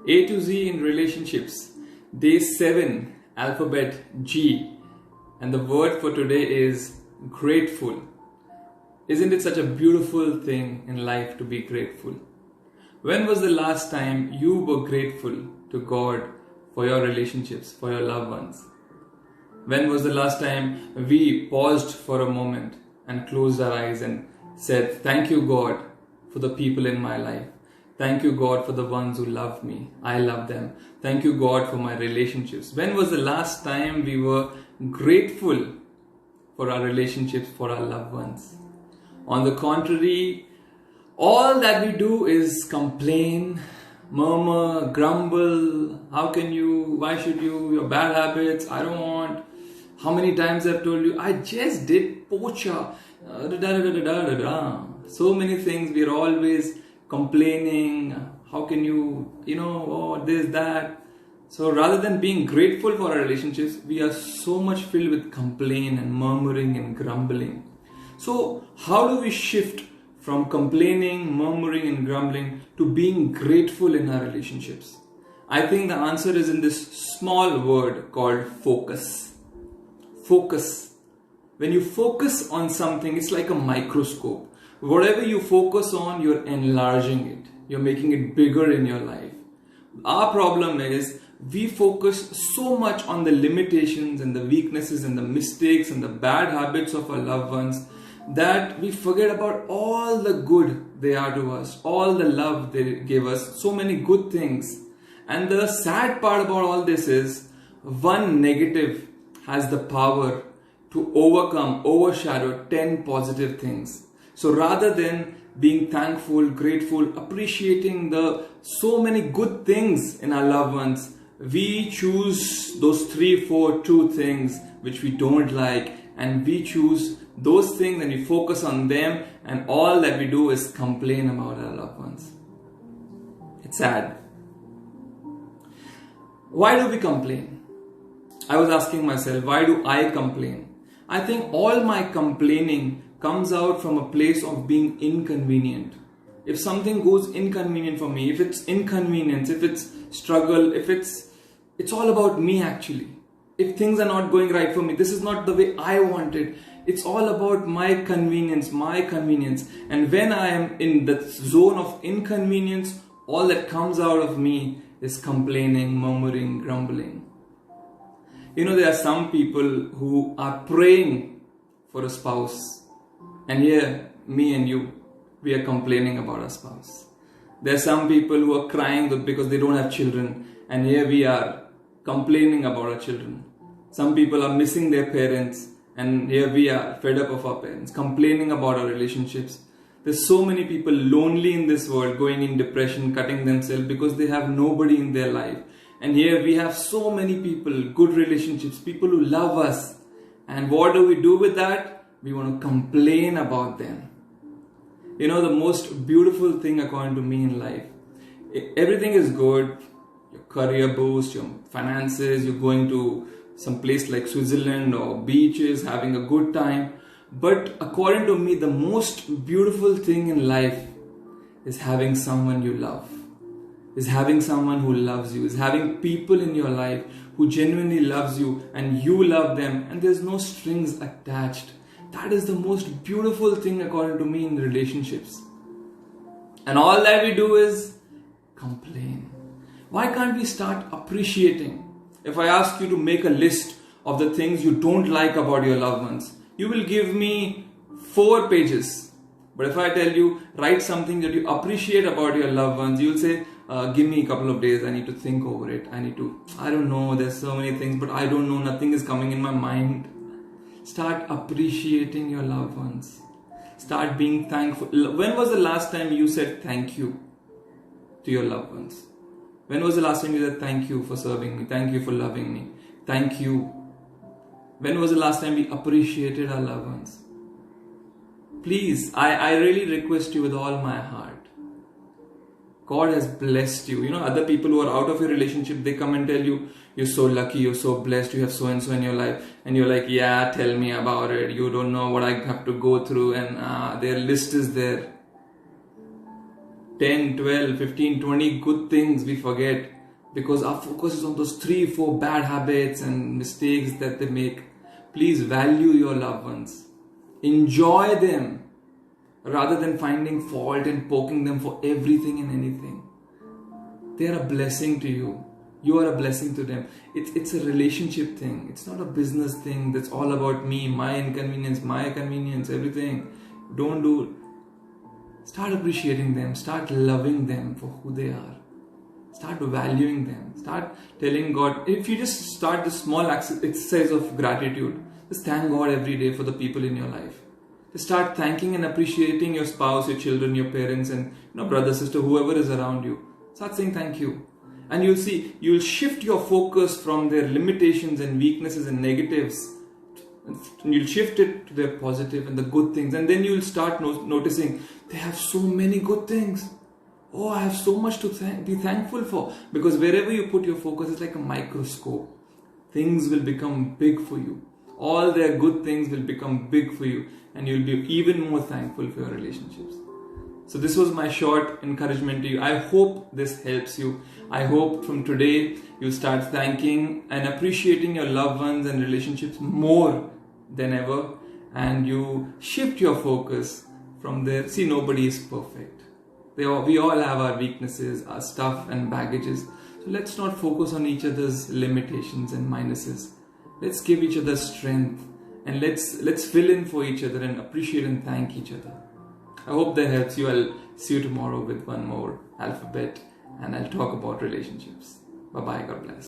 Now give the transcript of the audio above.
A to Z in relationships. Day 7, alphabet G. And the word for today is grateful. Isn't it such a beautiful thing in life to be grateful? When was the last time you were grateful to God for your relationships, for your loved ones? When was the last time we paused for a moment and closed our eyes and said, "Thank you, God, for the people in my life. Thank you, God, for the ones who love me. I love them. Thank you, God, for my relationships." When was the last time we were grateful for our relationships, for our loved ones? On the contrary, all that we do is complain, murmur, grumble. How can you? Why should you? Your bad habits. I don't want. How many times I've told you, I just did pocha. So many things. We're always complaining. How can you, oh, this, that. So rather than being grateful for our relationships, we are so much filled with complaint and murmuring and grumbling. So how do we shift from complaining, murmuring and grumbling to being grateful in our relationships? I think the answer is in this small word called focus. Focus. When you focus on something, it's like a microscope. Whatever you focus on, you're enlarging it. You're making it bigger in your life. Our problem is we focus so much on the limitations and the weaknesses and the mistakes and the bad habits of our loved ones that we forget about all the good they are to us, all the love they give us, so many good things. And the sad part about all this is one negative has the power to overshadow 10 positive things. So rather than being thankful, grateful, appreciating the so many good things in our loved ones, we choose those 3, 4, 2 things which we don't like, and we choose those things and we focus on them, and all that we do is complain about our loved ones. It's sad. Why do we complain? I was asking myself, why do I complain? I think all my complaining comes out from a place of being inconvenient. If something goes inconvenient for me, if it's inconvenience, if it's struggle, if it's all about me actually. If things are not going right for me, this is not the way I want it. It's all about my convenience. And when I am in the zone of inconvenience, all that comes out of me is complaining, murmuring, grumbling. There are some people who are praying for a spouse. And here, me and you, we are complaining about our spouse. There are some people who are crying because they don't have children. And here we are complaining about our children. Some people are missing their parents. And here we are fed up of our parents, complaining about our relationships. There's so many people lonely in this world, going in depression, cutting themselves because they have nobody in their life. And here we have so many people, good relationships, people who love us. And what do we do with that? We want to complain about them. The most beautiful thing according to me in life, everything is good. Your career boost, your finances, you're going to some place like Switzerland or beaches, having a good time. But according to me, the most beautiful thing in life is having someone you love, is having someone who loves you, is having people in your life who genuinely loves you and you love them and there's no strings attached. That is the most beautiful thing according to me in relationships. And all that we do is complain. Why can't we start appreciating? If I ask you to make a list of the things you don't like about your loved ones, you will give me 4 pages. But if I tell you, write something that you appreciate about your loved ones, you will say, give me a couple of days, I need to think over it. I don't know, there's so many things, but I don't know, nothing is coming in my mind. Start appreciating your loved ones. Start being thankful. When was the last time you said thank you to your loved ones? When was the last time you said thank you for serving me? Thank you for loving me. Thank you. When was the last time we appreciated our loved ones? Please, I really request you with all my heart. God has blessed you. Other people who are out of your relationship, they come and tell you, you're so lucky, you're so blessed, you have so and so in your life. And you're like, yeah, tell me about it. You don't know what I have to go through. And their list is there. 10, 12, 15, 20 good things we forget because our focus is on those 3, 4 bad habits and mistakes that they make. Please value your loved ones. Enjoy them rather than finding fault and poking them for everything and anything. They are a blessing to you. You are a blessing to them. It's a relationship thing. It's not a business thing that's all about me, my inconvenience, my convenience, everything. Don't do it. Start appreciating them. Start loving them for who they are. Start valuing them. Start telling God. If you just start this small exercise of gratitude, just thank God every day for the people in your life. Just start thanking and appreciating your spouse, your children, your parents, and brother, sister, whoever is around you. Start saying thank you. And you'll see, you'll shift your focus from their limitations and weaknesses and negatives. And you'll shift it to their positive and the good things. And then you'll start noticing they have so many good things. Oh, I have so much to be thankful for. Because wherever you put your focus, it's like a microscope. Things will become big for you. All their good things will become big for you. And you'll be even more thankful for your relationships. So this was my short encouragement to you. I hope this helps you. I hope from today you start thanking and appreciating your loved ones and relationships more than ever. And you shift your focus from there. See, nobody is perfect. We all have our weaknesses, our stuff and baggages. So let's not focus on each other's limitations and minuses. Let's give each other strength. And let's fill in for each other and appreciate and thank each other. I hope that helps you. I'll see you tomorrow with one more alphabet and I'll talk about relationships. Bye-bye. God bless.